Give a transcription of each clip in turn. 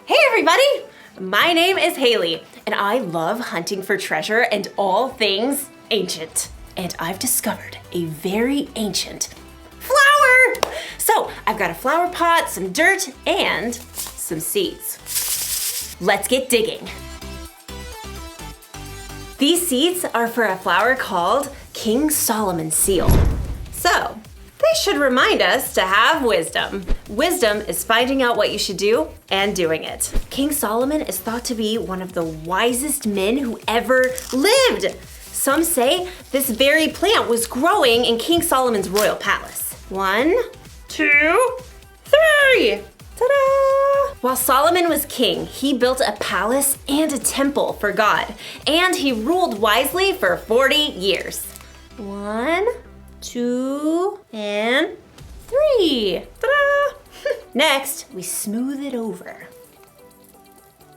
Hey everybody! My name is Haley, and I love hunting for treasure and all things ancient. And I've discovered a very ancient flower! So, I've got a flower pot, some dirt, and some seeds. Let's get digging. These seeds are for a flower called King Solomon's seal. So, they should remind us to have wisdom. Wisdom is finding out what you should do and doing it. King Solomon is thought to be one of the wisest men who ever lived. Some say this very plant was growing in King Solomon's royal palace. 1, 2, 3! Ta-da! While Solomon was king, he built a palace and a temple for God, and he ruled wisely for 40 years. 1, 2, and 3. Ta-da! Next, we smooth it over.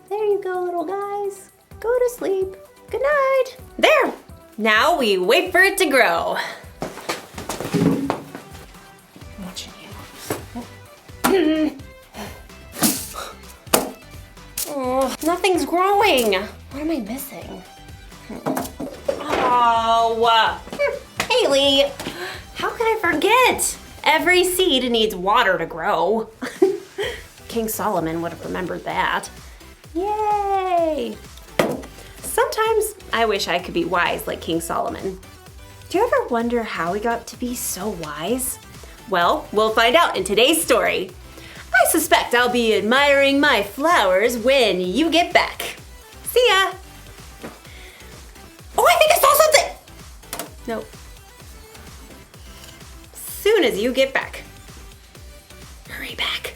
There you go, little guys. Go to sleep. Good night. There! Now we wait for it to grow. I'm watching you. Oh, nothing's growing. What am I missing? Oh, Haley, how could I forget? Every seed needs water to grow. King Solomon would have remembered that. Yay! Sometimes I wish I could be wise like King Solomon. Do you ever wonder how he got to be so wise? Well, we'll find out in today's story. I suspect I'll be admiring my flowers when you get back. See ya! Oh, I think I saw something! Nope. Soon as you get back. Hurry back.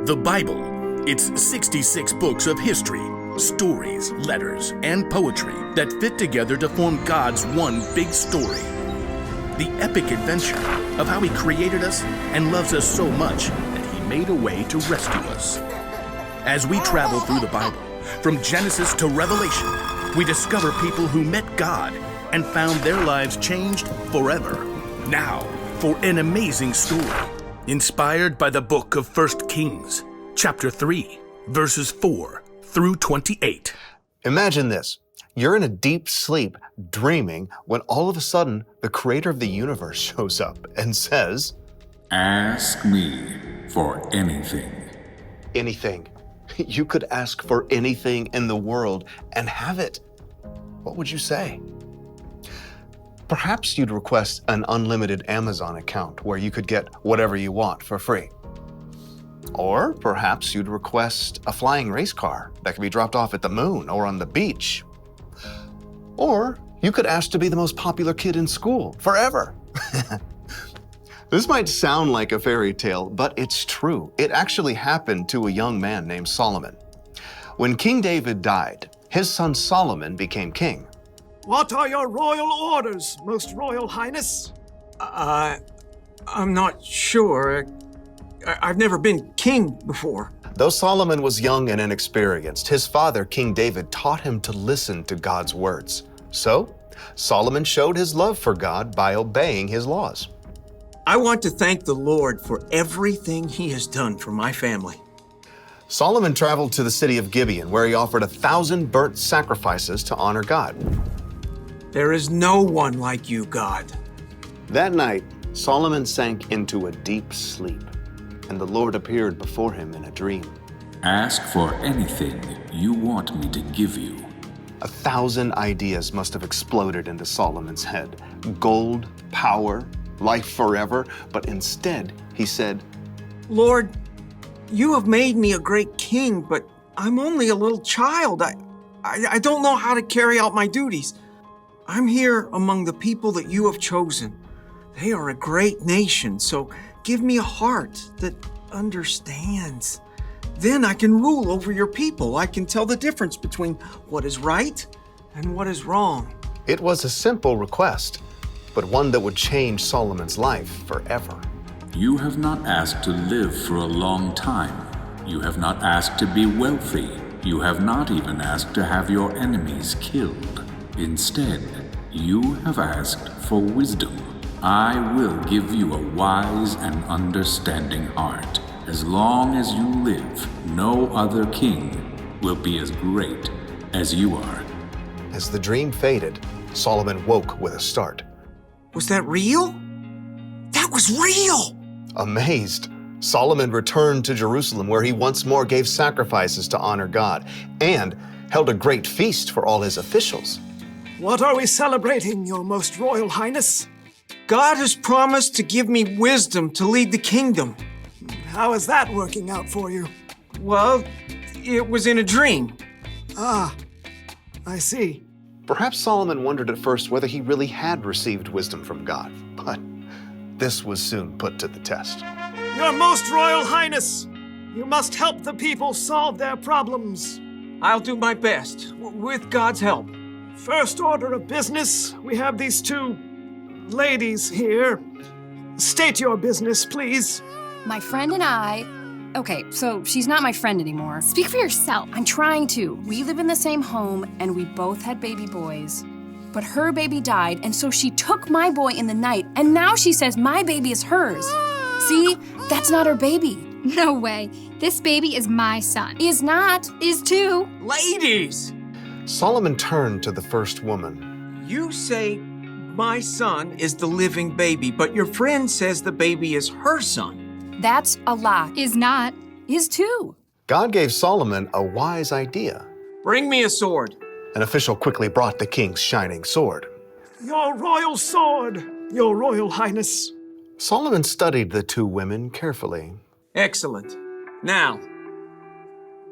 The Bible. It's 66 books of history, stories, letters, and poetry that fit together to form God's one big story. The epic adventure of how He created us and loves us so much that He made a way to rescue us. As we travel through the Bible, from Genesis to Revelation, we discover people who met God and found their lives changed forever. Now, for an amazing story, inspired by the book of 1 Kings, chapter 3, verses 4 through 28. Imagine this. You're in a deep sleep, dreaming, when all of a sudden, the creator of the universe shows up and says, "Ask me for anything." Anything. You could ask for anything in the world and have it. What would you say? Perhaps you'd request an unlimited Amazon account where you could get whatever you want for free. Or perhaps you'd request a flying race car that could be dropped off at the moon or on the beach. Or you could ask to be the most popular kid in school forever. This might sound like a fairy tale, but it's true. It actually happened to a young man named Solomon. When King David died, his son Solomon became king. What are your royal orders, Most Royal Highness? I'm not sure. I've never been king before. Though Solomon was young and inexperienced, his father, King David, taught him to listen to God's words. So, Solomon showed his love for God by obeying His laws. I want to thank the Lord for everything He has done for my family. Solomon traveled to the city of Gibeon, where he offered 1,000 burnt sacrifices to honor God. There is no one like you, God. That night, Solomon sank into a deep sleep, and the Lord appeared before him in a dream. Ask for anything you want me to give you. 1,000 ideas must have exploded into Solomon's head. Gold, power, life forever. But instead, he said, Lord, you have made me a great king, but I'm only a little child. I don't know how to carry out my duties. I'm here among the people that you have chosen. They are a great nation, so give me a heart that understands. Then I can rule over your people. I can tell the difference between what is right and what is wrong. It was a simple request, but one that would change Solomon's life forever. You have not asked to live for a long time. You have not asked to be wealthy. You have not even asked to have your enemies killed. Instead, you have asked for wisdom. I will give you a wise and understanding heart. As long as you live, no other king will be as great as you are. As the dream faded, Solomon woke with a start. Was that real? That was real! Amazed, Solomon returned to Jerusalem, where he once more gave sacrifices to honor God and held a great feast for all his officials. What are we celebrating, Your Most Royal Highness? God has promised to give me wisdom to lead the kingdom. How is that working out for you? Well, it was in a dream. Ah, I see. Perhaps Solomon wondered at first whether he really had received wisdom from God, but this was soon put to the test. Your Most Royal Highness, you must help the people solve their problems. I'll do my best, with God's help. First order of business, we have these two ladies here. State your business, please. My friend and I... Okay, so she's not my friend anymore. Speak for yourself. I'm trying to. We live in the same home, and we both had baby boys. But her baby died, and so she took my boy in the night, and now she says my baby is hers. See? That's not her baby. No way. This baby is my son. Is not. Is too. Ladies! Solomon turned to the first woman. You say my son is the living baby, but your friend says the baby is her son. That's a lot. Is not. Is too. God gave Solomon a wise idea. Bring me a sword. An official quickly brought the king's shining sword. Your royal sword, your royal highness. Solomon studied the two women carefully. Excellent. Now,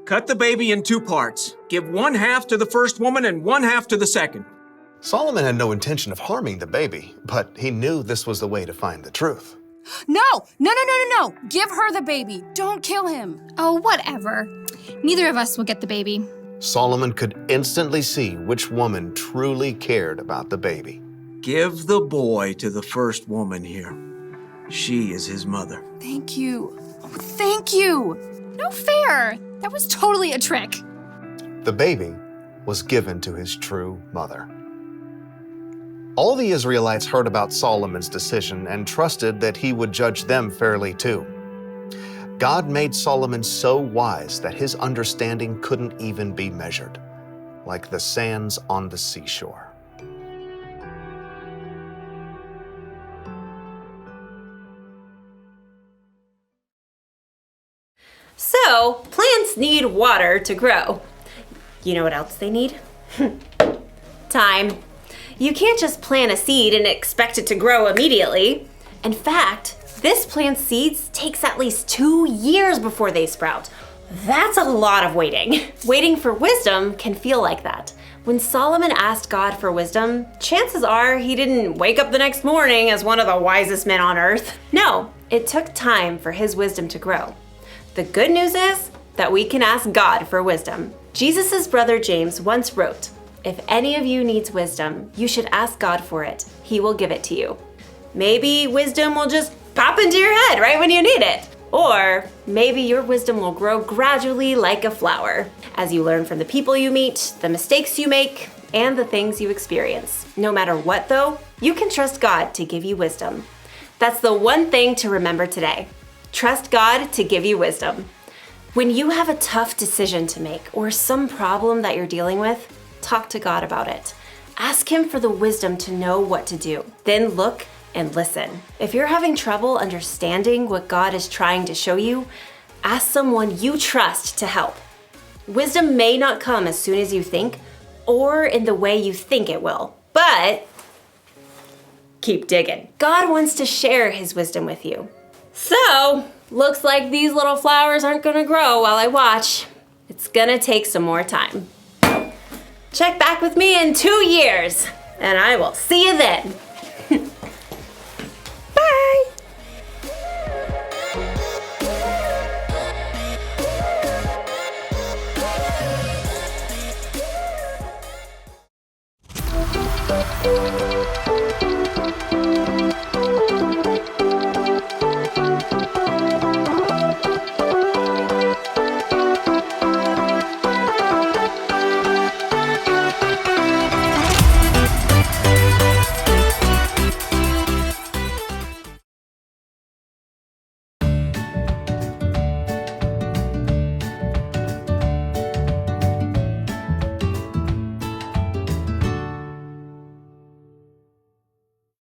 cut the baby in 2 parts. Give 1/2 to the first woman and 1/2 to the second. Solomon had no intention of harming the baby, but he knew this was the way to find the truth. No. Give her the baby. Don't kill him. Oh, whatever. Neither of us will get the baby. Solomon could instantly see which woman truly cared about the baby. Give the boy to the first woman here. She is his mother. Thank you. Oh, thank you. No fair. That was totally a trick. The baby was given to his true mother. All the Israelites heard about Solomon's decision and trusted that he would judge them fairly too. God made Solomon so wise that his understanding couldn't even be measured, like the sands on the seashore. So, plants need water to grow. You know what else they need? Time. You can't just plant a seed and expect it to grow immediately. In fact, this plant's seeds takes at least 2 years before they sprout. That's a lot of waiting. Waiting for wisdom can feel like that. When Solomon asked God for wisdom, chances are he didn't wake up the next morning as one of the wisest men on earth. No, it took time for his wisdom to grow. The good news is that we can ask God for wisdom. Jesus' brother James once wrote, "If any of you needs wisdom, you should ask God for it. He will give it to you." Maybe wisdom will just pop into your head right when you need it. Or maybe your wisdom will grow gradually like a flower as you learn from the people you meet, the mistakes you make, and the things you experience. No matter what though, you can trust God to give you wisdom. That's the one thing to remember today. Trust God to give you wisdom. When you have a tough decision to make or some problem that you're dealing with, talk to God about it. Ask Him for the wisdom to know what to do. Then look and listen. If you're having trouble understanding what God is trying to show you, ask someone you trust to help. Wisdom may not come as soon as you think or in the way you think it will, but keep digging. God wants to share His wisdom with you. So, looks like these little flowers aren't gonna grow while I watch. It's gonna take some more time. Check back with me in 2 years, and I will see you then.